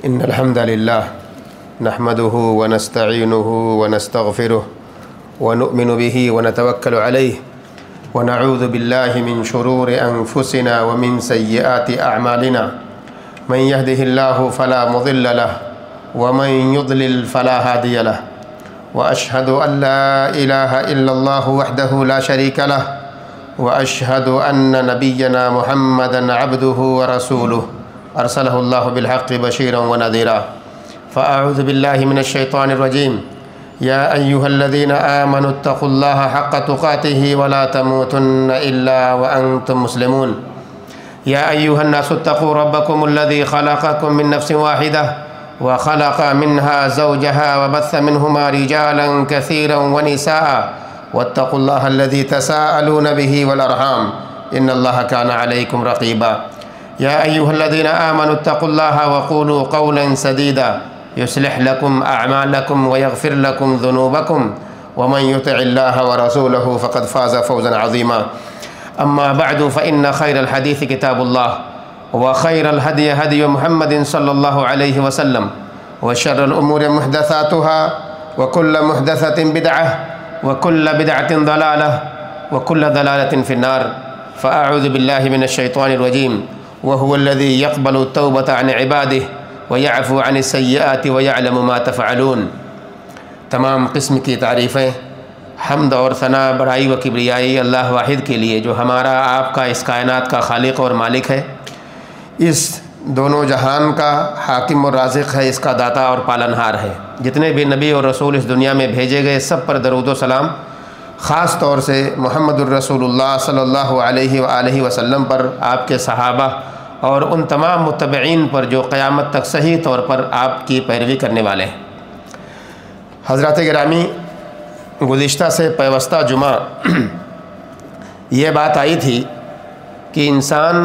إن الحمد لله نحمده ونستعينه ونستغفره ونؤمن به ونتوكل عليه ونعوذ بالله من شرور أنفسنا ومن سيئات أعمالنا من يهده الله فلا مضل له ومن يضلل فلا هادي له وأشهد أن لا إله إلا الله وحده لا شريك له وأشهد أن نبينا محمدا عبده ورسوله أرسله الله بالحق بشيرا ونذيرا فأعوذ بالله من الشيطان الرجيم يا أيها الذين آمنوا اتقوا الله حق تقاته ولا تموتن إلا وأنتم مسلمون يا أيها الناس اتقوا ربكم الذي خلقكم من نفس واحدة وخلق منها زوجها وبث منهما رجالا كثيرا ونساء واتقوا الله الذي تساءلون به والأرحام إن الله كان عليكم رقيبا يا أيها الذين آمنوا اتقوا الله وقولوا قولا سديدا يصلح لكم أعمالكم ويغفر لكم ذنوبكم ومن يطع الله ورسوله فقد فاز فوزا عظيما أما بعد فإن خير الحديث كتاب الله وخير الهدي هدي محمد صلى الله عليه وسلم وشر الأمور محدثاتها وكل محدثة بدعة وكل بدعة ضلالة وكل ضلالة في النار فأعوذ بالله من الشيطان الرجيم وهو الذي يقبل التوبة عن عباده ويعفو عن السيئات ويعلم ما تفعلون۔ تمام قسم کی تعریفیں حمد اور ثنا بڑائی و کبریائی اللہ واحد کے لیے جو ہمارا آپ کا اس کائنات کا خالق اور مالک ہے، اس دونوں جہان کا حاکم اور رازق ہے، اس کا داتا اور پالنہار ہے۔ جتنے بھی نبی اور رسول اس دنیا میں بھیجے گئے سب پر درود و سلام، خاص طور سے محمد الرسول اللہ صلی اللہ علیہ وآلہ وسلم پر، آپ کے صحابہ اور ان تمام متبعین پر جو قیامت تک صحیح طور پر آپ کی پیروی کرنے والے ہیں۔ حضرات گرامی، گزشتہ سے پیوستہ جمعہ یہ بات آئی تھی کہ انسان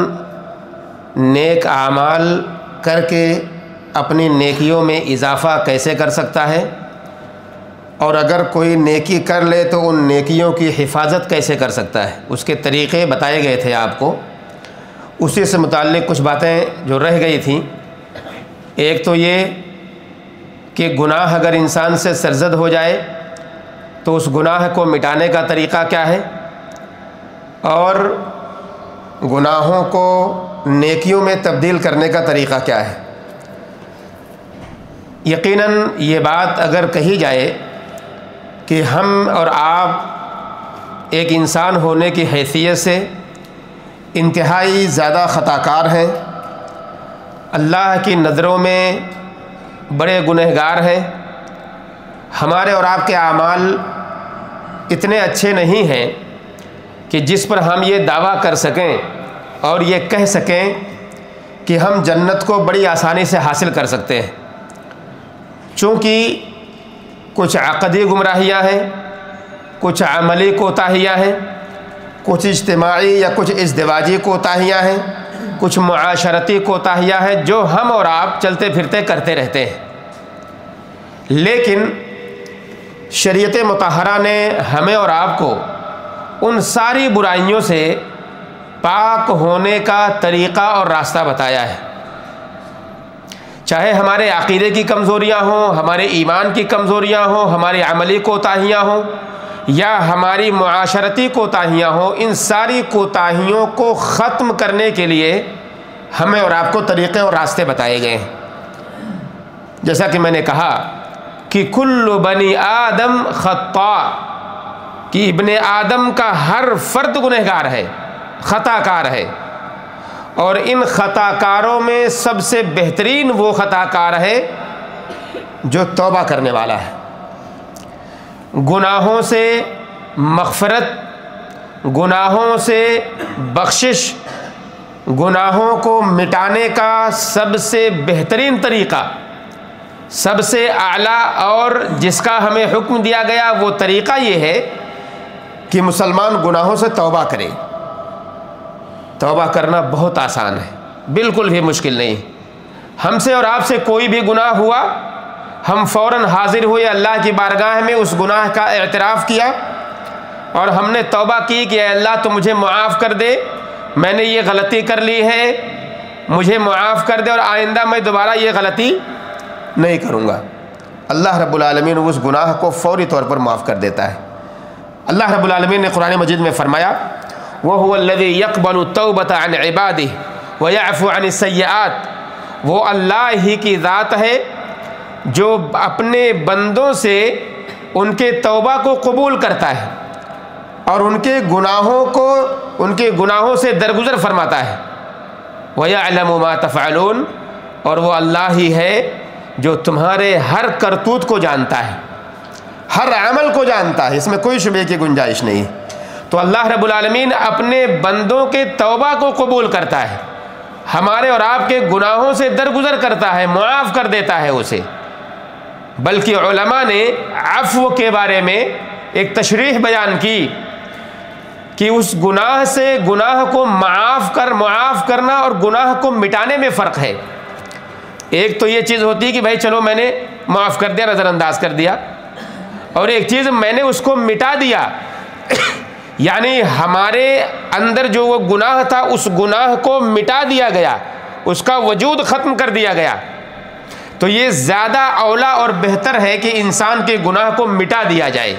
نیک اعمال کر کے اپنی نیکیوں میں اضافہ کیسے کر سکتا ہے، اور اگر کوئی نیکی کر لے تو ان نیکیوں کی حفاظت کیسے کر سکتا ہے، اس کے طریقے بتائے گئے تھے آپ کو۔ اسی سے متعلق کچھ باتیں جو رہ گئی تھیں، ایک تو یہ کہ گناہ اگر انسان سے سرزد ہو جائے تو اس گناہ کو مٹانے کا طریقہ کیا ہے، اور گناہوں کو نیکیوں میں تبدیل کرنے کا طریقہ کیا ہے۔ یقیناً یہ بات اگر کہی جائے کہ ہم اور آپ ایک انسان ہونے کی حیثیت سے انتہائی زیادہ خطا کار ہیں، اللہ کی نظروں میں بڑے گنہگار ہیں، ہمارے اور آپ کے اعمال اتنے اچھے نہیں ہیں کہ جس پر ہم یہ دعویٰ کر سکیں اور یہ کہہ سکیں کہ ہم جنت کو بڑی آسانی سے حاصل کر سکتے ہیں، چونکہ کچھ عقدی گمراہیاں ہیں، کچھ عملی کوتاہیاں ہیں، کچھ اجتماعی یا کچھ ازدواجی کوتاہیاں ہیں، کچھ معاشرتی کوتاہیاں ہیں جو ہم اور آپ چلتے پھرتے کرتے رہتے ہیں۔ لیکن شریعت مطہرہ نے ہمیں اور آپ کو ان ساری برائیوں سے پاک ہونے کا طریقہ اور راستہ بتایا ہے، چاہے ہمارے عقیدے کی کمزوریاں ہوں، ہمارے ایمان کی کمزوریاں ہوں، ہماری عملی کوتاہیاں ہوں یا ہماری معاشرتی کوتاہیاں ہوں، ان ساری کوتاہیوں کو ختم کرنے کے لیے ہمیں اور آپ کو طریقے اور راستے بتائے گئے ہیں۔ جیسا کہ میں نے کہا کہ کل بنی آدم خطاء، کہ ابن آدم کا ہر فرد گنہگار ہے، خطا کار ہے، اور ان خطا کاروں میں سب سے بہترین وہ خطا کار ہے جو توبہ کرنے والا ہے، گناہوں سے مغفرت، گناہوں سے بخشش، گناہوں کو مٹانے کا سب سے بہترین طریقہ، سب سے اعلیٰ اور جس کا ہمیں حکم دیا گیا وہ طریقہ یہ ہے کہ مسلمان گناہوں سے توبہ کرے۔ توبہ کرنا بہت آسان ہے، بالکل بھی مشکل نہیں۔ ہم سے اور آپ سے کوئی بھی گناہ ہوا، ہم فوراً حاضر ہوئے اللہ کی بارگاہ میں، اس گناہ کا اعتراف کیا اور ہم نے توبہ کی کہ اے اللہ تو مجھے معاف کر دے، میں نے یہ غلطی کر لی ہے، مجھے معاف کر دے اور آئندہ میں دوبارہ یہ غلطی نہیں کروں گا، اللہ رب العالمین اس گناہ کو فوری طور پر معاف کر دیتا ہے۔ اللہ رب العالمین نے قرآن مجید میں فرمایا وَهُوَ الَّذِي يَقْبَلُ التَّوْبَةَ عَنْ عِبَادِهِ وَيَعْفُو عَنِ السَّيِّئَاتِ، وہ اللہ ہی کی ذات ہے جو اپنے بندوں سے ان کے توبہ کو قبول کرتا ہے اور ان کے گناہوں سے درگزر فرماتا ہے۔ وَيَعْلَمُ مَا تَفْعَلُونَ، اور وہ اللہ ہی ہے جو تمہارے ہر کرتوت کو جانتا ہے، ہر عمل کو جانتا ہے، اس میں کوئی شبہ کی گنجائش نہیں۔ تو اللہ رب العالمین اپنے بندوں کے توبہ کو قبول کرتا ہے، ہمارے اور آپ کے گناہوں سے درگزر کرتا ہے، معاف کر دیتا ہے اسے۔ بلکہ علماء نے عفو کے بارے میں ایک تشریح بیان کی کہ اس گناہ سے گناہ کو معاف کرنا اور گناہ کو مٹانے میں فرق ہے۔ ایک تو یہ چیز ہوتی ہے کہ بھائی چلو میں نے معاف کر دیا، نظر انداز کر دیا، اور ایک چیز میں نے اس کو مٹا دیا، یعنی ہمارے اندر جو وہ گناہ تھا اس گناہ کو مٹا دیا گیا، اس کا وجود ختم کر دیا گیا۔ تو یہ زیادہ اولا اور بہتر ہے کہ انسان کے گناہ کو مٹا دیا جائے،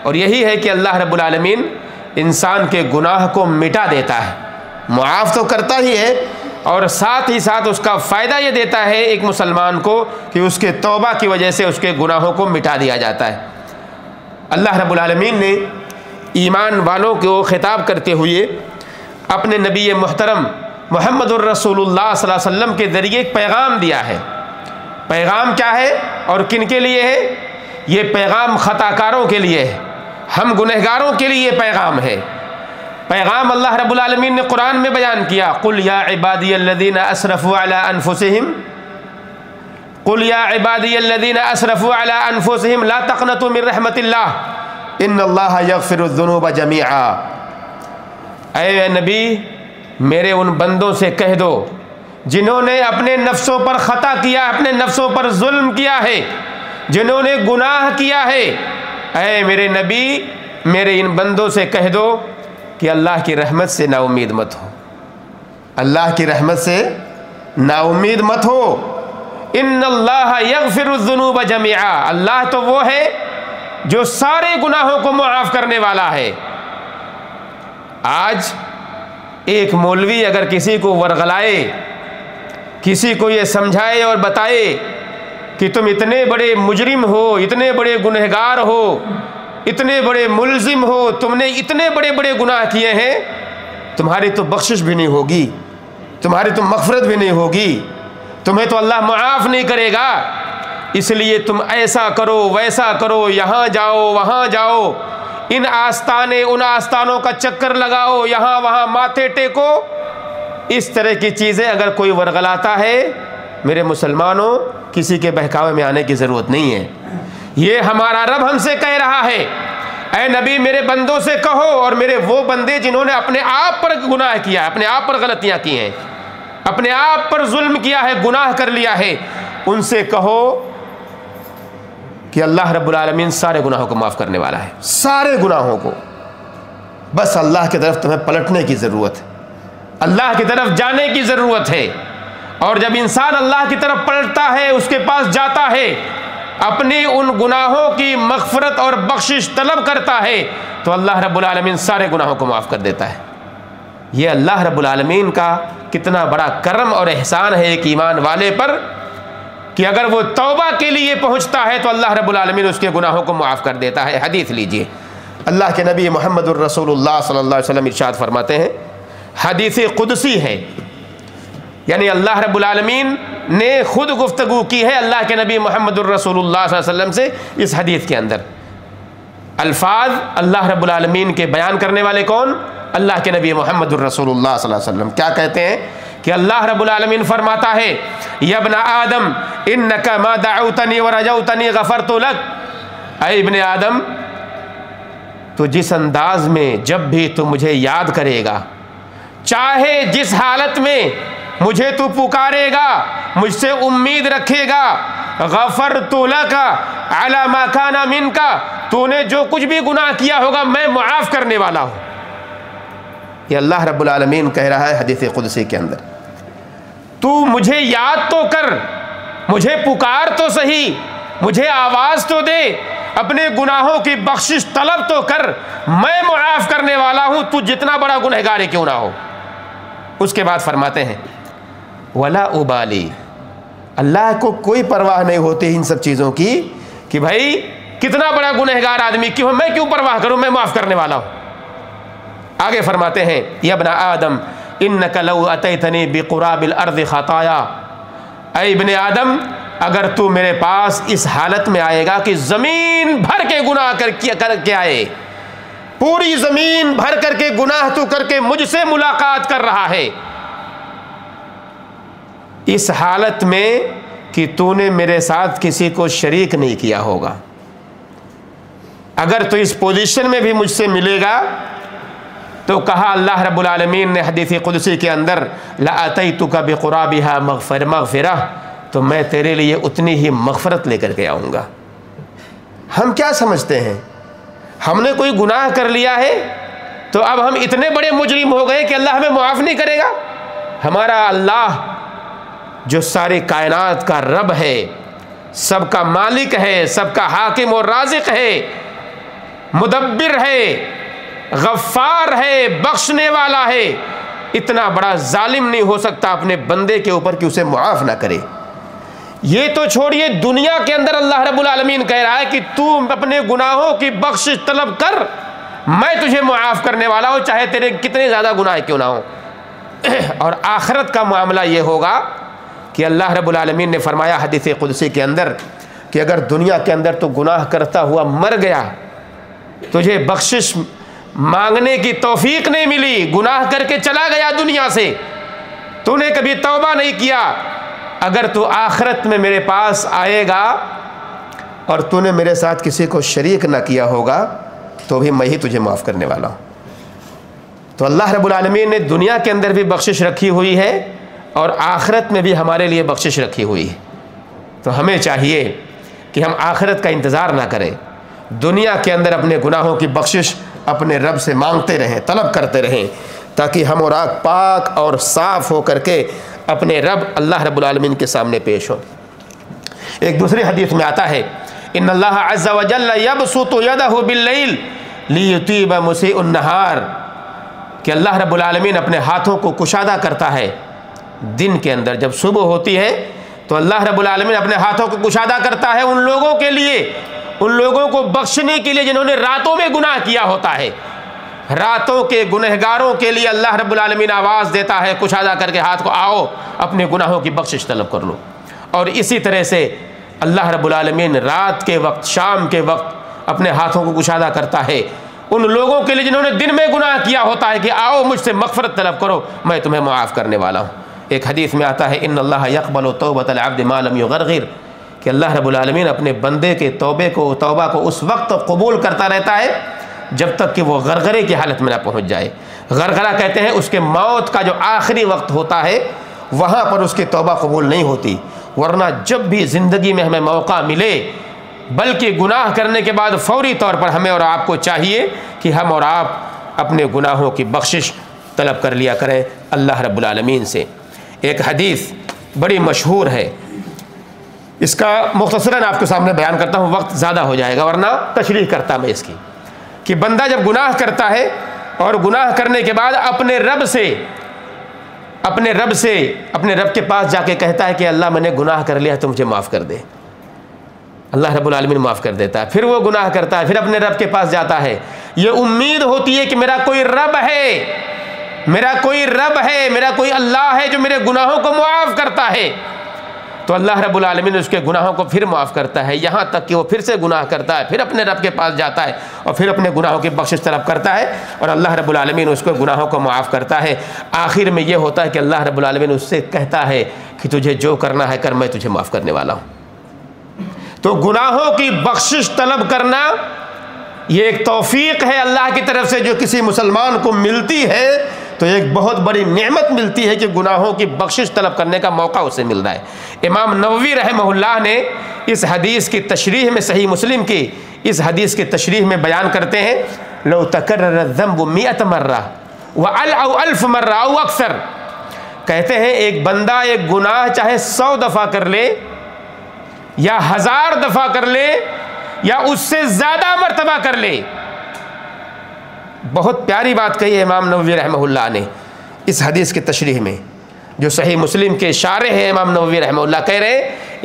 اور یہی ہے کہ اللہ رب العالمین انسان کے گناہ کو مٹا دیتا ہے، معاف تو کرتا ہی ہے اور ساتھ ہی ساتھ اس کا فائدہ یہ دیتا ہے ایک مسلمان کو کہ اس کے توبہ کی وجہ سے اس کے گناہوں کو مٹا دیا جاتا ہے۔ اللہ رب العالمین نے ایمان والوں کو خطاب کرتے ہوئے اپنے نبی محترم محمد الرسول اللہ صلی اللہ علیہ وسلم کے ذریعے ایک پیغام دیا ہے۔ پیغام کیا ہے اور کن کے لیے ہے؟ یہ پیغام خطا کاروں کے لیے ہے، ہم گنہگاروں کے لیے یہ پیغام ہے۔ پیغام اللہ رب العالمین نے قرآن میں بیان کیا، قل یا عبادی الذین اسرفوا علی انفسہم، قل یا عبادی الذین اسرفوا علی انفسہم لا تقنطوا من رحمت اللہ ان اللہ یغفر الذنوب جمیعا۔ اے نبی میرے ان بندوں سے کہہ دو جنہوں نے اپنے نفسوں پر خطا کیا، اپنے نفسوں پر ظلم کیا ہے، جنہوں نے گناہ کیا ہے، اے میرے نبی میرے ان بندوں سے کہہ دو کہ اللہ کی رحمت سے نا امید مت ہو، اللہ کی رحمت سے نا امید مت ہو۔ ان اللہ یغفر الذنوب جمیعا، اللہ تو وہ ہے جو سارے گناہوں کو معاف کرنے والا ہے۔ آج ایک مولوی اگر کسی کو ورغلائے، کسی کو یہ سمجھائے اور بتائے کہ تم اتنے بڑے مجرم ہو، اتنے بڑے گنہگار ہو، اتنے بڑے ملزم ہو، تم نے اتنے بڑے بڑے گناہ کیے ہیں، تمہاری تو بخشش بھی نہیں ہوگی، تمہاری تو مغفرت بھی نہیں ہوگی، تمہیں تو اللہ معاف نہیں کرے گا، اس لیے تم ایسا کرو ویسا کرو، یہاں جاؤ وہاں جاؤ، ان آستانوں کا چکر لگاؤ، یہاں وہاں ماتھے ٹیکو، اس طرح کی چیزیں اگر کوئی ورغلاتا ہے، میرے مسلمانوں کسی کے بہکاوے میں آنے کی ضرورت نہیں ہے۔ یہ ہمارا رب ہم سے کہہ رہا ہے، اے نبی میرے بندوں سے کہو، اور میرے وہ بندے جنہوں نے اپنے آپ پر گناہ کیا ہے، اپنے آپ پر غلطیاں کی ہیں، اپنے آپ پر ظلم کیا ہے، گناہ کر لیا ہے، ان سے کہو کہ اللہ رب العالمین سارے گناہوں کو معاف کرنے والا ہے، سارے گناہوں کو، بس اللہ کی طرف تمہیں پلٹنے کی ضرورت ہے، اللہ کی طرف جانے کی ضرورت ہے۔ اور جب انسان اللہ کی طرف پلٹتا ہے، اس کے پاس جاتا ہے، اپنی ان گناہوں کی مغفرت اور بخشش طلب کرتا ہے، تو اللہ رب العالمین سارے گناہوں کو معاف کر دیتا ہے۔ یہ اللہ رب العالمین کا کتنا بڑا کرم اور احسان ہے ایک ایمان والے پر، کہ اگر وہ توبہ کے لیے پہنچتا ہے تو اللہ رب العالمین اس کے گناہوں کو معاف کر دیتا ہے۔ حدیث لیجئے، اللہ کے نبی محمد الرسول اللہ صلی اللہ علیہ وسلم ارشاد فرماتے ہیں، حدیث قدسی ہے، یعنی اللہ رب العالمین نے خود گفتگو کی ہے اللہ کے نبی محمد الرسول اللہ صلی اللہ علیہ وسلم سے اس حدیث کے اندر۔ الفاظ اللہ رب العالمین کے بیان کرنے والے کون؟ اللہ کے نبی محمد الرسول اللہ صلی اللہ علیہ وسلم۔ کیا کہتے ہیں کہ اللہ رب العالمین فرماتا ہے، یا ابن آدم انک ما دعوتنی ورجوتنی غفرت لک، اے ابن آدم تو جس انداز میں جب بھی تو مجھے یاد کرے گا، چاہے جس حالت میں مجھے تو پکارے گا، مجھ سے امید رکھے گا، غفرت لک علی ما کان منک، تو نے جو کچھ بھی گناہ کیا ہوگا میں معاف کرنے والا ہوں۔ یہ اللہ رب العالمین کہہ رہا ہے حدیث قدسی کے اندر۔ تو مجھے یاد تو کر، مجھے پکار تو صحیح، مجھے آواز تو دے، اپنے گناہوں کی بخشش طلب تو کر، میں معاف کرنے والا ہوں، تو جتنا بڑا گنہگار ہی کیوں نہ ہو۔ اس کے بعد فرماتے ہیں ولا ابالی، اللہ کو کوئی پرواہ نہیں ہوتی ان سب چیزوں کی کہ بھائی کتنا بڑا گنہگار آدمی کیوں، میں کیوں پرواہ کروں، میں معاف کرنے والا ہوں۔ آگے فرماتے ہیں یا ابن آدم انک لو اتیتنی بقراب الارض خطایا، اے ابن آدم اگر تو میرے پاس اس حالت میں آئے گا کہ زمین بھر کے گناہ کر کے آئے، پوری زمین بھر کر کے گناہ تو کر کے مجھ سے ملاقات کر رہا ہے، اس حالت میں کہ تو نے میرے ساتھ کسی کو شریک نہیں کیا ہوگا، اگر تو اس پوزیشن میں بھی مجھ سے ملے گا تو کہا اللہ رب العالمین نے حدیث قدسی کے اندر لَأَتَيْتُكَ بِقُرَابِهَا مَغْفِرَةً، تو میں تیرے لیے اتنی ہی مغفرت لے کر کے آؤں گا۔ ہم کیا سمجھتے ہیں، ہم نے کوئی گناہ کر لیا ہے تو اب ہم اتنے بڑے مجرم ہو گئے کہ اللہ ہمیں معاف نہیں کرے گا؟ ہمارا اللہ جو ساری کائنات کا رب ہے، سب کا مالک ہے، سب کا حاکم اور رازق ہے، مدبر ہے، غفار ہے، بخشنے والا ہے، اتنا بڑا ظالم نہیں ہو سکتا اپنے بندے کے اوپر کہ اسے معاف نہ کرے۔ یہ تو چھوڑیے، دنیا کے اندر اللہ رب العالمین کہہ رہا ہے کہ تو اپنے گناہوں کی بخشش طلب کر، میں تجھے معاف کرنے والا ہوں، چاہے تیرے کتنے زیادہ گناہ کیوں نہ ہوں۔ اور آخرت کا معاملہ یہ ہوگا کہ اللہ رب العالمین نے فرمایا حدیث قدسی کے اندر کہ اگر دنیا کے اندر تو گناہ کرتا ہوا مر گیا، تجھے بخشش مانگنے کی توفیق نہیں ملی، گناہ کر کے چلا گیا دنیا سے، تو نے کبھی توبہ نہیں کیا، اگر تو آخرت میں میرے پاس آئے گا اور تو نے میرے ساتھ کسی کو شریک نہ کیا ہوگا تو بھی میں ہی تجھے معاف کرنے والا ہوں۔ تو اللہ رب العالمین نے دنیا کے اندر بھی بخشش رکھی ہوئی ہے اور آخرت میں بھی ہمارے لیے بخشش رکھی ہوئی ہے۔ تو ہمیں چاہیے کہ ہم آخرت کا انتظار نہ کریں، دنیا کے اندر اپنے گناہوں کی بخشش اپنے رب سے مانگتے رہیں، طلب کرتے رہیں، تاکہ ہم اور آپ پاک اور صاف ہو کر کے اپنے رب اللہ رب العالمین کے سامنے پیش ہوں۔ ایک دوسری حدیث میں آتا ہے ان اللہ عز وجل یبسط یدہ باللیل لیطیب مسیء النہار، کہ اللہ رب العالمین اپنے ہاتھوں کو کشادہ کرتا ہے دن کے اندر، جب صبح ہوتی ہے تو اللہ رب العالمین اپنے ہاتھوں کو کشادہ کرتا ہے ان لوگوں کے لیے، ان لوگوں کو بخشنے کے لیے جنہوں نے راتوں میں گناہ کیا ہوتا ہے۔ راتوں کے گنہگاروں کے لیے اللہ رب العالمین آواز دیتا ہے کشادہ کر کے ہاتھ کو، آؤ اپنے گناہوں کی بخشش طلب کر لو۔ اور اسی طرح سے اللہ رب العالمین رات کے وقت، شام کے وقت اپنے ہاتھوں کو کشادہ کرتا ہے ان لوگوں کے لیے جنہوں نے دن میں گناہ کیا ہوتا ہے کہ آؤ مجھ سے مغفرت طلب کرو، میں تمہیں معاف کرنے والا ہوں۔ ایک حدیث میں آتا ہے ان اللہ یقبل توبۃ العبد ما لم یغرغر، کہ اللہ رب العالمین اپنے بندے کے توبہ کو اس وقت قبول کرتا رہتا ہے جب تک کہ وہ غرغرے کی حالت میں نہ پہنچ جائے۔ غرغرہ کہتے ہیں اس کے موت کا جو آخری وقت ہوتا ہے وہاں پر اس کی توبہ قبول نہیں ہوتی، ورنہ جب بھی زندگی میں ہمیں موقع ملے، بلکہ گناہ کرنے کے بعد فوری طور پر ہمیں اور آپ کو چاہیے کہ ہم اور آپ اپنے گناہوں کی بخشش طلب کر لیا کریں اللہ رب العالمین سے۔ ایک حدیث بڑی مشہور ہے، اس کا مختصراً آپ کے سامنے بیان کرتا ہوں، وقت زیادہ ہو جائے گا ورنہ تشریح کرتا میں اس کی، کہ بندہ جب گناہ کرتا ہے اور گناہ کرنے کے بعد اپنے رب کے پاس جا کے کہتا ہے کہ اللہ میں نے گناہ کر لیا تو مجھے معاف کر دے، اللہ رب العالمین معاف کر دیتا ہے۔ پھر وہ گناہ کرتا ہے، پھر اپنے رب کے پاس جاتا ہے، یہ امید ہوتی ہے کہ میرا کوئی رب ہے، میرا کوئی اللہ ہے جو میرے گناہوں کو معاف کرتا ہے، تو اللہ رب العالمین اس کے گناہوں کو پھر معاف کرتا ہے، یہاں تک کہ وہ پھر سے گناہ کرتا ہے، پھر اپنے رب کے پاس جاتا ہے اور پھر اپنے گناہوں کی بخشش طلب کرتا ہے اور اللہ رب العالمین اس کو گناہوں کو معاف کرتا ہے۔ آخر میں یہ ہوتا ہے کہ اللہ رب العالمین اس سے کہتا ہے کہ تجھے جو کرنا ہے کر، میں تجھے معاف کرنے والا ہوں۔ تو گناہوں کی بخشش طلب کرنا یہ ایک توفیق ہے اللہ کی طرف سے جو کسی مسلمان کو ملتی ہے، تو ایک بہت بڑی نعمت ملتی ہے کہ گناہوں کی بخشش طلب کرنے کا موقع اسے مل رہا ہے۔ امام نووی رحمہ اللہ نے اس حدیث کی تشریح میں، صحیح مسلم کی اس حدیث کی تشریح میں بیان کرتے ہیں لو تکرر الذنب 100 مرہ او 1000 مرہ او اکثر، کہتے ہیں ایک بندہ ایک گناہ چاہے 100 دفعہ کر لے یا 1000 دفعہ کر لے یا اس سے زیادہ مرتبہ کر لے. بہت پیاری بات کہی ہے امام نووی رحمہ اللہ نے اس حدیث کی تشریح میں، جو صحیح مسلم کے شارح ہیں امام نووی رحمہ اللہ کہہ رہے ہیں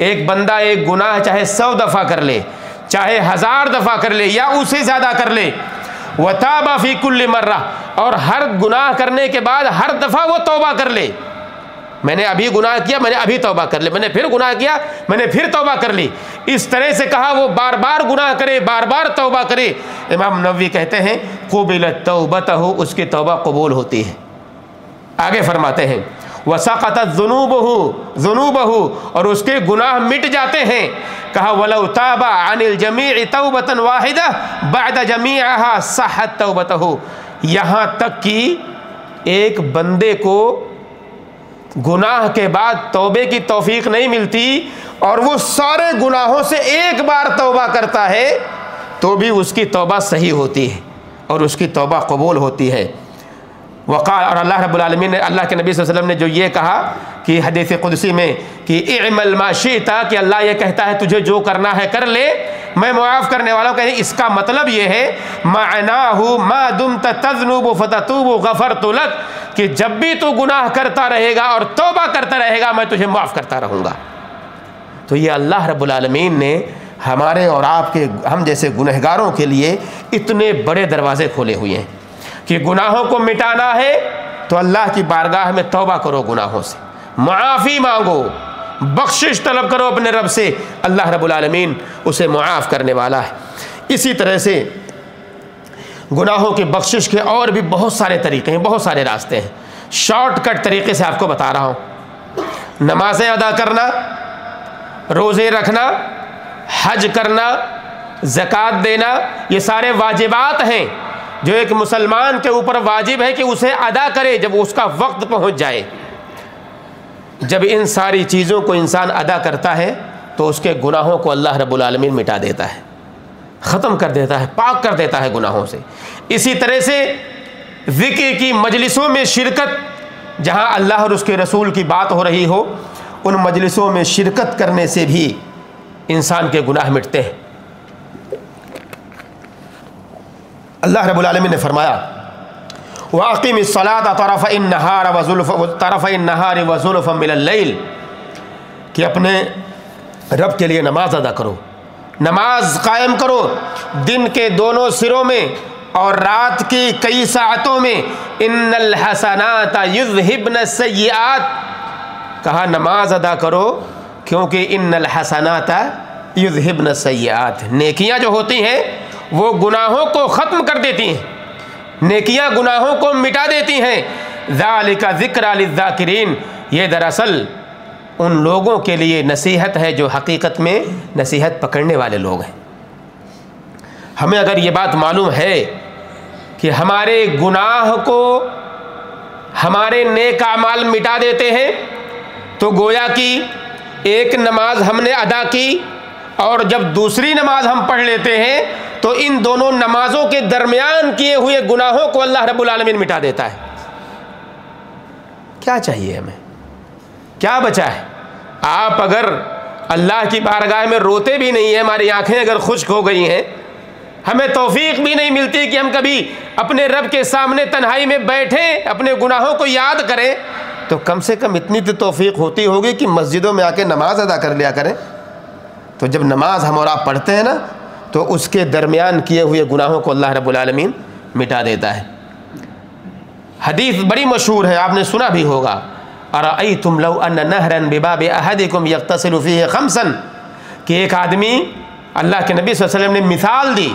ایک بندہ ایک گناہ چاہے 100 دفعہ کر لے چاہے 1000 دفعہ کر لے یا اسے زیادہ کر لے، وَتَابَ فِي كُلِّ مَرَّةٍ، اور ہر گناہ کرنے کے بعد ہر دفعہ وہ توبہ کر لے. میں نے ابھی گناہ کیا، میں نے ابھی توبہ کر لی، میں نے پھر گناہ کیا، میں نے پھر توبہ کر لی. اس طرح سے کہا وہ بار بار گناہ کرے، بار بار توبہ کرے. امام نووی کہتے ہیں قُبِلَتْ تَوْبَتَهُ، اس کی توبہ قبول ہوتی ہے. آگے فرماتے ہیں وَسَقَطَتْ ذُنُوبُهُ، اور اس کے گناہ مٹ جاتے ہیں. کہا وَلَوْ تَابَ عَنِ الْجَمِيعِ تَوْبَةً وَاحِدَةً بَعْدَ جَمِيعِهَا صَحَّتْ تَوْبَتَهُ، یہاں تک کہ ایک بندے کو گناہ کے بعد توبے کی توفیق نہیں ملتی اور وہ سارے گناہوں سے ایک بار توبہ کرتا ہے تو بھی اس کی توبہ صحیح ہوتی ہے اور اس کی توبہ قبول ہوتی ہے. وقال، اور اللہ رب العالمین نے، اللہ کے نبی صلی اللہ علیہ وسلم نے جو یہ کہا کہ حدیث قدسی میں کہ اعمل ما شئت، کہ اللہ یہ کہتا ہے تجھے جو کرنا ہے کر لے، میں معاف کرنے والا ہوں. اس کا مطلب یہ ہے معناہ ما دمت تذنب فتتوب غفرت لک، کہ جب بھی تو گناہ کرتا رہے گا اور توبہ کرتا رہے گا میں تجھے معاف کرتا رہوں گا. تو یہ اللہ رب العالمین نے ہمارے اور آپ کے، ہم جیسے گنہگاروں کے لیے اتنے بڑے دروازے کھولے ہوئے ہیں کہ گناہوں کو مٹانا ہے تو اللہ کی بارگاہ میں توبہ کرو، گناہوں سے معافی مانگو، بخشش طلب کرو اپنے رب سے، اللہ رب العالمین اسے معاف کرنے والا ہے. اسی طرح سے گناہوں کی بخشش کے اور بھی بہت سارے طریقے ہیں، بہت سارے راستے ہیں. شارٹ کٹ طریقے سے آپ کو بتا رہا ہوں. نمازیں ادا کرنا، روزے رکھنا، حج کرنا، زکوٰۃ دینا، یہ سارے واجبات ہیں جو ایک مسلمان کے اوپر واجب ہے کہ اسے ادا کرے جب اس کا وقت پہنچ جائے. جب ان ساری چیزوں کو انسان ادا کرتا ہے تو اس کے گناہوں کو اللہ رب العالمین مٹا دیتا ہے، ختم کر دیتا ہے، پاک کر دیتا ہے گناہوں سے. اسی طرح سے ذکر کی مجلسوں میں شرکت، جہاں اللہ اور اس کے رسول کی بات ہو رہی ہو، ان مجلسوں میں شرکت کرنے سے بھی انسان کے گناہ مٹتے ہیں. اللہ رب العالمین نے فرمایا وَأَقِمِ الصَّلَاةَ طَرَفَيِ النَّهَارِ وَزُلَفًا مِنَ اللَّيْلِ، کہ اپنے رب کے لیے نماز ادا کرو، نماز قائم کرو دن کے دونوں سروں میں اور رات کی کئی ساعتوں میں. ان الحسنات یذہبن السیئات، کہا نماز ادا کرو کیونکہ ان الحسنات یذہبن السیئات، نیکیاں جو ہوتی ہیں وہ گناہوں کو ختم کر دیتی ہیں، نیکیاں گناہوں کو مٹا دیتی ہیں. ذالک ذکری للذاکرین، یہ دراصل ان لوگوں کے لیے نصیحت ہے جو حقیقت میں نصیحت پکڑنے والے لوگ ہیں. ہمیں اگر یہ بات معلوم ہے کہ ہمارے گناہ کو ہمارے نیک اعمال مٹا دیتے ہیں تو گویا کہ ایک نماز ہم نے ادا کی اور جب دوسری نماز ہم پڑھ لیتے ہیں تو ان دونوں نمازوں کے درمیان کیے ہوئے گناہوں کو اللہ رب العالمین مٹا دیتا ہے. کیا چاہیے ہمیں؟ کیا بچا ہے؟ آپ اگر اللہ کی بارگاہ میں روتے بھی نہیں ہیں، ہماری آنکھیں اگر خشک ہو گئی ہیں، ہمیں توفیق بھی نہیں ملتی کہ ہم کبھی اپنے رب کے سامنے تنہائی میں بیٹھیں، اپنے گناہوں کو یاد کریں، تو کم سے کم اتنی تو توفیق ہوتی ہوگی کہ مسجدوں میں آ کے نماز ادا کر لیا کریں. تو جب نماز ہم اور آپ پڑھتے ہیں نا تو اس کے درمیان کیے ہوئے گناہوں کو اللہ رب العالمین مٹا دیتا ہے. حدیث بڑی مشہور ہے، آپ نے سنا بھی ہوگا، ارأیتم لو ان نہرا بباب احدکم یغتسل فیہ خمسا، کہ ایک آدمی، اللہ کے نبی صلی اللہ علیہ وسلم نے مثال دی،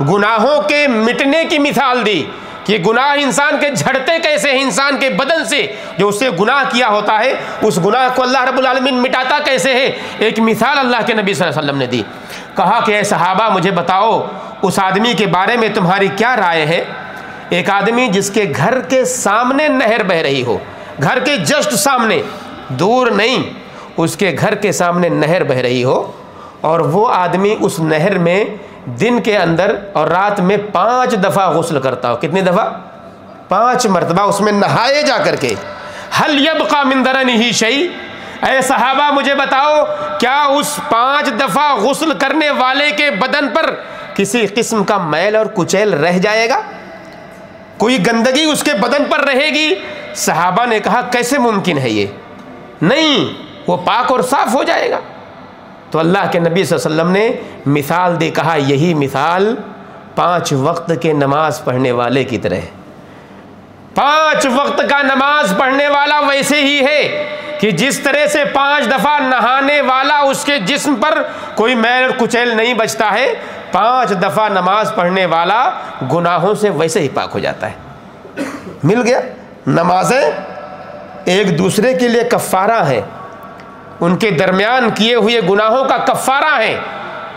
گناہوں کے مٹنے کی مثال دی کہ گناہ انسان کے جھڑتے کیسے ہیں، انسان کے بدن سے جو اس سے گناہ کیا ہوتا ہے اس گناہ کو اللہ رب العالمین مٹاتا کیسے ہے. ایک مثال اللہ کے نبی صلی اللہ علیہ وسلم نے دی. کہا کہ اے صحابہ مجھے بتاؤ اس آدمی کے بارے میں تمہاری کیا رائے ہے. ایک آدمی جس کے گھر کے سامنے نہر بہ رہی ہو، گھر کے جسٹ سامنے، دور نہیں، اس کے گھر کے سامنے نہر بہ رہی ہو، اور وہ آدمی اس نہر میں دن کے اندر اور رات میں 5 دفعہ غسل کرتا ہو. کتنی دفعہ؟ 5 مرتبہ اس میں نہائے جا کر کے. هل يبقى من درنه شيء، اے صحابہ مجھے بتاؤ کیا اس 5 دفعہ غسل کرنے والے کے بدن پر کسی قسم کا میل اور کچیل رہ جائے گا؟ کوئی گندگی اس کے بدن پر رہے گی؟ صحابہ نے کہا کیسے ممکن ہے یہ؟ نہیں، وہ پاک اور صاف ہو جائے گا۔ تو اللہ کے نبی صلی اللہ علیہ وسلم نے مثال دے کہا یہی مثال 5 وقت کے نماز پڑھنے والے کی طرح ہے۔ 5 وقت کا نماز پڑھنے والا ویسے ہی ہے کہ جس طرح سے 5 دفعہ نہانے والا اس کے جسم پر کوئی میل اور کچیل نہیں بچتا ہے، 5 دفعہ نماز پڑھنے والا گناہوں سے ویسے ہی پاک ہو جاتا ہے۔ مل گیا؟ نمازیں ایک دوسرے کے لیے کفارہ ہیں، ان کے درمیان کیے ہوئے گناہوں کا کفارہ ہیں۔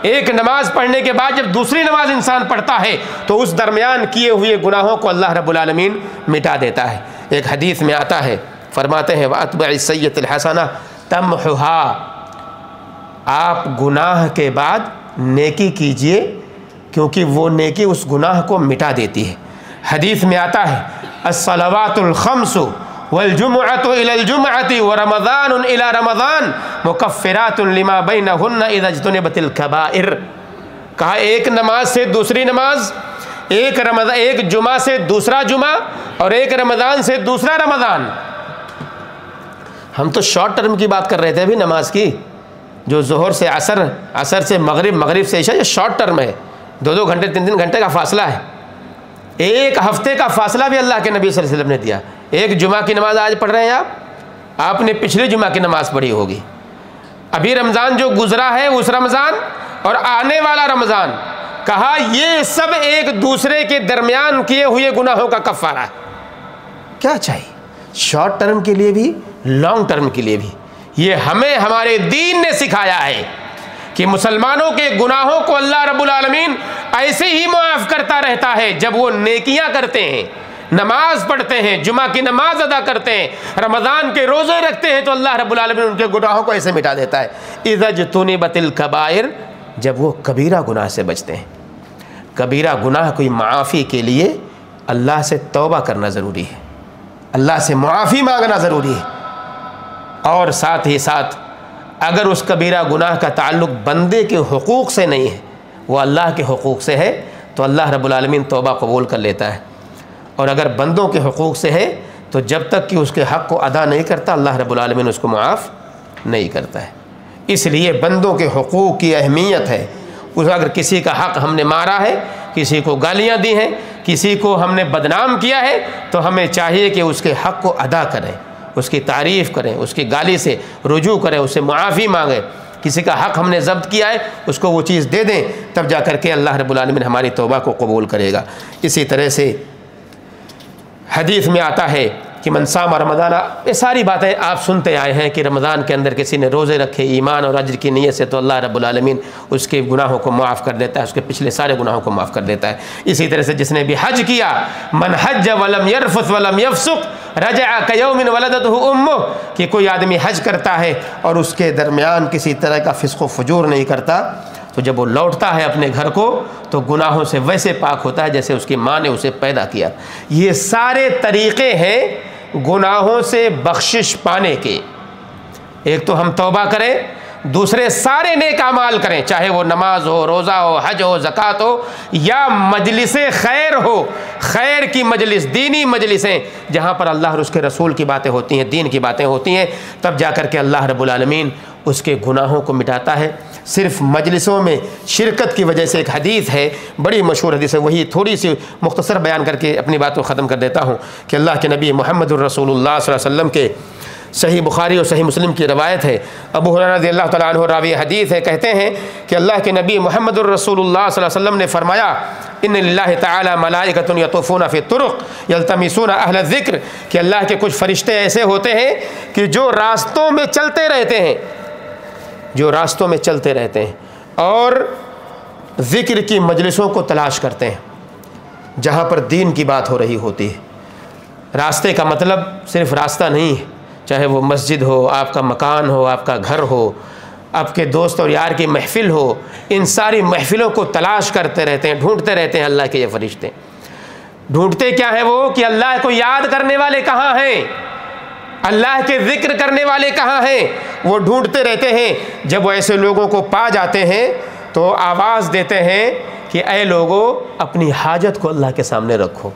ایک نماز پڑھنے کے بعد جب دوسری نماز انسان پڑھتا ہے تو اس درمیان کیے ہوئے گناہوں کو اللہ رب العالمین مٹا دیتا ہے۔ ایک حدیث میں آتا ہے، فرماتے ہیں وَأَتْبَعِ السَّيِّئَةَ الْحَسَنَةَ تَمْحُهَا، آپ گناہ کے بعد نیکی کیجئے کیونکہ وہ نیکی اس گناہ کو مٹا دیتی ہے۔ حدیث میں آتا ہے الصلوات الخمس والجمعۃ الی الجمعۃ ورمضان الی رمضان مکفرات لما بینہن اذا اجتنبت الکبائر، کہا ایک نماز سے دوسری نماز، ایک جمعہ سے دوسرا جمعہ اور ایک رمضان سے دوسرا رمضان۔ ہم تو شارٹ ٹرم کی بات کر رہے تھے ابھی نماز کی، جو ظہر سے عصر، عصر سے مغرب، مغرب سے عشاء، یہ شارٹ ٹرم ہے، 2 گھنٹے 3 گھنٹے کا فاصلہ ہے۔ ایک ہفتے کا فاصلہ بھی اللہ کے نبی صلی اللہ علیہ وسلم نے دیا۔ ایک جمعہ کی نماز آج پڑھ رہے ہیں آپ نے پچھلے جمعہ کی نماز پڑھی ہوگی، ابھی رمضان جو گزرا ہے اس رمضان اور آنے والا رمضان، کہا یہ سب ایک دوسرے کے درمیان کیے ہوئے گناہوں کا کفارہ ہے۔ کیا چاہیے؟ شارٹ ٹرم کے لیے بھی، لانگ ٹرم کے لیے بھی۔ یہ ہمیں ہمارے دین نے سکھایا ہے کہ مسلمانوں کے گناہوں کو اللہ رب العالمین ایسے ہی معاف کرتا رہتا ہے جب وہ نیکیاں کرتے ہیں، نماز پڑھتے ہیں، جمعہ کی نماز ادا کرتے ہیں، رمضان کے روزے رکھتے ہیں، تو اللہ رب العالمین ان کے گناہوں کو ایسے مٹا دیتا ہے۔ اذا اجتنبت الکبائر، جب وہ کبیرہ گناہ سے بچتے ہیں۔ کبیرہ گناہ کوئی معافی کے لیے اللہ سے توبہ کرنا ضروری ہے، اللہ سے معافی مانگنا ضروری ہے، اور ساتھ ہی ساتھ اگر اس کبیرہ گناہ کا تعلق بندے کے حقوق سے نہیں ہے، وہ اللہ کے حقوق سے ہے، تو اللہ رب العالمین توبہ قبول کر لیتا ہے، اور اگر بندوں کے حقوق سے ہے تو جب تک کہ اس کے حق کو ادا نہیں کرتا اللہ رب العالمین اس کو معاف نہیں کرتا ہے۔ اس لیے بندوں کے حقوق کی اہمیت ہے۔ اگر کسی کا حق ہم نے مارا ہے، کسی کو گالیاں دی ہیں، کسی کو ہم نے بدنام کیا ہے، تو ہمیں چاہیے کہ اس کے حق کو ادا کریں، اس کی تعریف کریں، اس کی گالی سے رجوع کریں، اس سے معافی مانگیں۔ کسی کا حق ہم نے ضبط کیا ہے اس کو وہ چیز دے دیں، تب جا کر کے اللہ رب العالمین ہماری توبہ کو قبول کرے گا۔ اسی طرح سے حدیث میں آتا ہے کہ من صام رمضان، یہ ساری باتیں آپ سنتے آئے ہیں کہ رمضان کے اندر کسی نے روزے رکھے ایمان اور اجر کی نیت سے، تو اللہ رب العالمین اس کے گناہوں کو معاف کر دیتا ہے، اس کے پچھلے سارے گناہوں کو معاف کر دیتا ہے۔ اسی طرح سے جس نے بھی حج کیا، من حج ولم یرفث ولم یفسق رجع کیوم ولدته امہ، کہ کوئی آدمی حج کرتا ہے اور اس کے درمیان کسی طرح کا فسق و فجور نہیں کرتا، تو جب وہ لوٹتا ہے اپنے گھر کو تو گناہوں سے ویسے پاک ہوتا ہے جیسے اس کی ماں نے اسے پیدا کیا۔ یہ سارے طریقے ہیں گناہوں سے بخشش پانے کے۔ ایک تو ہم توبہ کریں، دوسرے سارے نیک اعمال کریں، چاہے وہ نماز ہو، روزہ ہو، حج ہو، زکوٰۃ ہو، یا مجلس خیر ہو، خیر کی مجلس، دینی مجلسیں جہاں پر اللہ اور اس کے رسول کی باتیں ہوتی ہیں، دین کی باتیں ہوتی ہیں، تب جا کر کے اللہ رب العالمین اس کے گناہوں کو مٹاتا ہے۔ صرف مجلسوں میں شرکت کی وجہ سے، ایک حدیث ہے بڑی مشہور حدیث ہے، وہی تھوڑی سی مختصر بیان کر کے اپنی بات کو ختم کر دیتا ہوں کہ اللہ کے نبی محمد الرسول اللہ صلی اللہ علیہ وسلم کے صحیح بخاری اور صحیح مسلم کی روایت ہے، ابو ہریرہ رضی اللہ تعالیٰ عنہ راوی حدیث ہے، کہتے ہیں کہ اللہ کے نبی محمد الرسول اللہ صلی اللہ علیہ وسلم نے فرمایا ان للہ تعالی ملائکۃ یطوفون فی الطرق یلتمسون اہل الذکر، کہ اللہ کے کچھ فرشتے ایسے ہوتے ہیں کہ جو راستوں میں چلتے رہتے ہیں، جو راستوں میں چلتے رہتے ہیں اور ذکر کی مجلسوں کو تلاش کرتے ہیں جہاں پر دین کی بات ہو رہی ہوتی ہے۔ راستے کا مطلب صرف راستہ نہیں ہے، چاہے وہ مسجد ہو، آپ کا مکان ہو، آپ کا گھر ہو، آپ کے دوست اور یار کی محفل ہو، ان ساری محفلوں کو تلاش کرتے رہتے ہیں، ڈھونڈتے رہتے ہیں اللہ کے یہ فرشتے۔ ڈھونڈتے کیا ہیں وہ؟ کہ اللہ کو یاد کرنے والے کہاں ہیں، اللہ کے ذکر کرنے والے کہاں ہیں؟ وہ ڈھونڈتے رہتے ہیں۔ جب وہ ایسے لوگوں کو پا جاتے ہیں تو آواز دیتے ہیں کہ اے لوگو، اپنی حاجت کو اللہ کے سامنے رکھو۔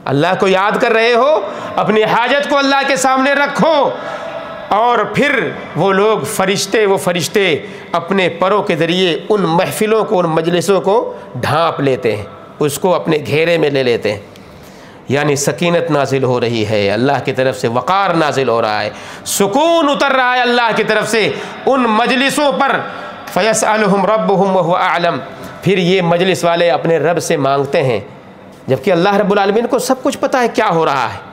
اللہ کو یاد کر رہے ہو، اپنی حاجت کو اللہ کے سامنے رکھو۔ اور پھر وہ لوگ وہ فرشتے اپنے پروں کے ذریعے ان محفلوں کو، ان مجلسوں کو ڈھانپ لیتے ہیں، اس کو اپنے گھیرے میں لے لیتے ہیں۔ یعنی سکینت نازل ہو رہی ہے، اللہ کی طرف سے وقار نازل ہو رہا ہے، سکون اتر رہا ہے اللہ کی طرف سے ان مجلسوں پر۔ فَيَسْأَلُهُمْ رَبُّهُمْ وَهُوَ أَعْلَمُ، پھر یہ مجلس والے اپنے رب سے مانگتے ہیں، جبکہ اللہ رب العالمین کو سب کچھ پتہ ہے کیا ہو رہا ہے،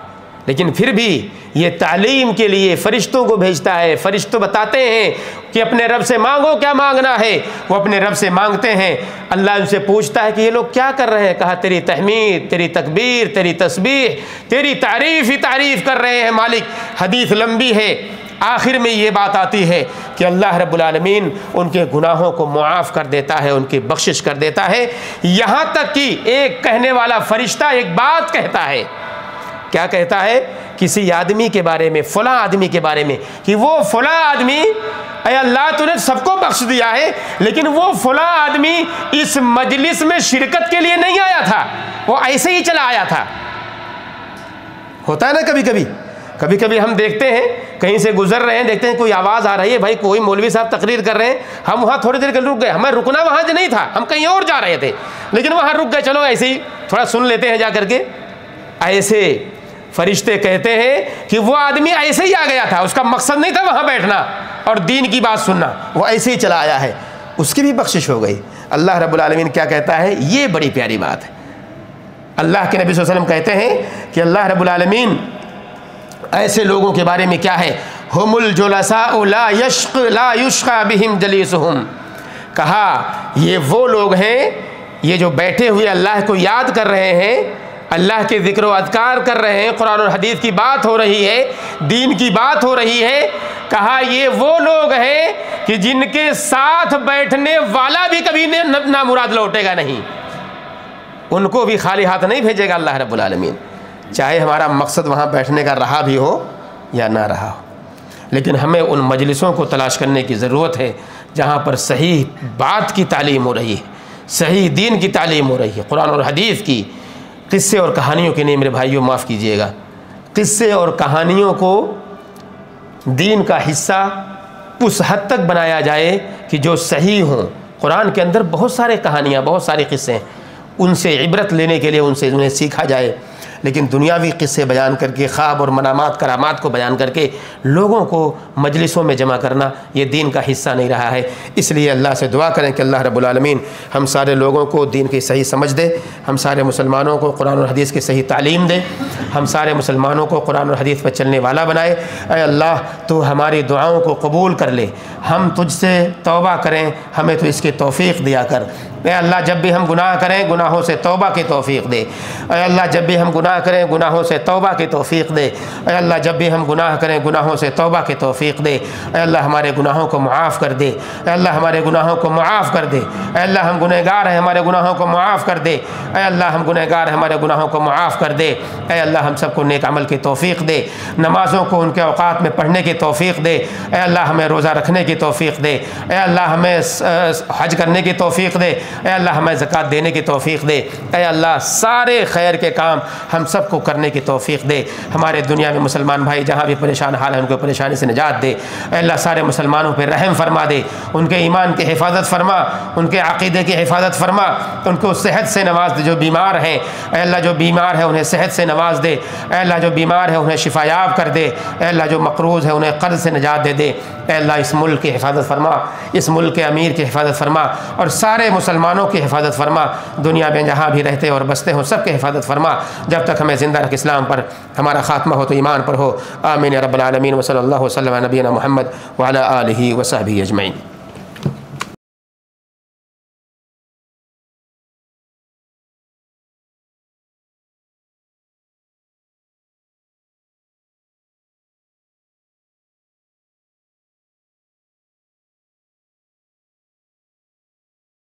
لیکن پھر بھی یہ تعلیم کے لیے فرشتوں کو بھیجتا ہے۔ فرشتوں بتاتے ہیں کہ اپنے رب سے مانگو، کیا مانگنا ہے۔ وہ اپنے رب سے مانگتے ہیں، اللہ ان سے پوچھتا ہے کہ یہ لوگ کیا کر رہے ہیں۔ کہا تیری تحمید، تیری تکبیر، تیری تسبیح، تیری تعریف ہی تعریف کر رہے ہیں مالک۔ حدیث لمبی ہے، آخر میں یہ بات آتی ہے کہ اللہ رب العالمین ان کے گناہوں کو معاف کر دیتا ہے، ان کی بخشش کر دیتا ہے، یہاں تک کہ ایک کہنے والا فرشتہ ایک بات کہتا ہے۔ کیا کہتا ہے؟ کسی آدمی کے بارے میں، فلاں آدمی کے بارے میں، کہ وہ فلاں آدمی، اے اللہ تو نے سب کو بخش دیا ہے، لیکن وہ فلاں آدمی اس مجلس میں شرکت کے لیے نہیں آیا تھا، وہ ایسے ہی چلا آیا تھا۔ ہوتا ہے نا کبھی کبھی ہم دیکھتے ہیں کہیں سے گزر رہے ہیں، دیکھتے ہیں کوئی آواز آ رہی ہے، بھائی کوئی مولوی صاحب تقریر کر رہے ہیں، ہم وہاں تھوڑی دیر کے رک گئے، ہمیں رکنا وہاں نہیں تھا، ہم کہیں اور جا رہے تھے، لیکن وہاں رک گئے، چلو ایسے ہی تھوڑا سن لیتے ہیں جا کر کے۔ ایسے فرشتے کہتے ہیں کہ وہ آدمی ایسے ہی آ گیا تھا، اس کا مقصد نہیں تھا وہاں بیٹھنا اور دین کی بات سننا، وہ ایسے ہی چلا آیا ہے، اس کی بھی بخشش ہو گئی۔ اللہ رب العالمین کیا کہتا ہے؟ یہ بڑی پیاری بات ہے۔ اللہ کے نبی صلی اللہ علیہ وسلم کہتے ہیں کہ اللہ رب العالمین ایسے لوگوں کے بارے میں کیا ہے؟ ہم الجلساء لا یشقى بهم جلیسهم، کہا یہ وہ لوگ ہیں، یہ جو بیٹھے ہوئے اللہ کو یاد کر رہے ہیں، اللہ کے ذکر و اذکار کر رہے ہیں، قرآن اور حدیث کی بات ہو رہی ہے، دین کی بات ہو رہی ہے، کہا یہ وہ لوگ ہیں کہ جن کے ساتھ بیٹھنے والا بھی کبھی نامراد لوٹے گا نہیں، ان کو بھی خالی ہاتھ نہیں بھیجے گا اللہ رب العالمین، چاہے ہمارا مقصد وہاں بیٹھنے کا رہا بھی ہو یا نہ رہا ہو۔ لیکن ہمیں ان مجلسوں کو تلاش کرنے کی ضرورت ہے جہاں پر صحیح بات کی تعلیم ہو رہی ہے، صحیح دین کی تعلیم ہو رہی ہے، قرآن اور حدیث کی۔ قصے اور کہانیوں کے نہیں میرے بھائیوں، معاف کیجئے گا، قصے اور کہانیوں کو دین کا حصہ اس حد تک بنایا جائے کہ جو صحیح ہوں۔ قرآن کے اندر بہت سارے کہانیاں، بہت سارے قصے ہیں، ان سے عبرت لینے کے لیے انہیں سیکھا جائے، لیکن دنیاوی قصے بیان کر کے، خواب اور منامات کرامات کو بیان کر کے لوگوں کو مجلسوں میں جمع کرنا یہ دین کا حصہ نہیں رہا ہے۔ اس لیے اللہ سے دعا کریں کہ اللہ رب العالمین ہم سارے لوگوں کو دین کی صحیح سمجھ دے، ہم سارے مسلمانوں کو قرآن اور حدیث کی صحیح تعلیم دے، ہم سارے مسلمانوں کو قرآن اور حدیث پر چلنے والا بنائے۔ اے اللہ تو ہماری دعاؤں کو قبول کر لے، ہم تجھ سے توبہ کریں، ہمیں تو اس کی توفیق دیا کر۔ اے اللہ جب بھی ہم گناہ کریں گناہوں سے توبہ کی توفیق دے۔ اے اللہ جب بھی ہم گناہ کریں گناہوں سے توبہ کی توفیق دے۔ اے اللہ جب بھی ہم گناہ کریں گناہوں سے توبہ کی توفیق دے۔ اے اللہ ہمارے گناہوں کو معاف کر دے۔ اے اللہ ہمارے گناہوں کو معاف کر دے۔ اے اللہ ہم گنہگار ہیں، ہمارے گناہوں کو معاف کر دے۔ اے اللہ ہم گنہگار ہیں، ہمارے گناہوں کو معاف کر دے۔ اے اللہ ہم سب کو نیک عمل کی توفیق دے، نمازوں کو ان کے اوقات میں پڑھنے کی توفیق دے۔ اے اللہ ہمیں روزہ رکھنے کی توفیق دے۔ اے اللہ ہمیں حج کرنے کی توفیق دے۔ اے اللہ ہمیں زکوٰۃ دینے کی توفیق دے۔ اے اللہ سارے خیر کے کام ہم سب کو کرنے کی توفیق دے۔ ہمارے دنیا میں مسلمان بھائی جہاں بھی پریشان حال ہیں ان کو پریشانی سے نجات دے۔ اے اللہ سارے مسلمانوں پہ رحم فرما دے، ان کے ایمان کی حفاظت فرما، ان کے عقیدے کی حفاظت فرما، ان کو صحت سے نواز دے جو بیمار ہیں۔ اے اللہ جو بیمار ہیں انہیں صحت سے نواز دے۔ اے اللہ جو بیمار ہیں انہیں شفا یاب کر دے۔ اے اللہ جو مقروض ہیں انہیں قرض سے نجات دے دے۔ اے اللہ اس ملک کی حفاظت فرما، اس ملک کے امیر کی حفاظت فرما اور سارے مسلمانوں کی حفاظت فرما، دنیا میں جہاں بھی رہتے اور بستے ہوں سب کی حفاظت فرما، جب تک ہمیں زندہ رکھ اسلام پر، ہمارا خاتمہ ہو تو ایمان پر ہو۔ آمین یا رب العالمین، وصلی اللہ وسلم علی نبینا محمد وعلی آلہ وصحبہ اجمعین۔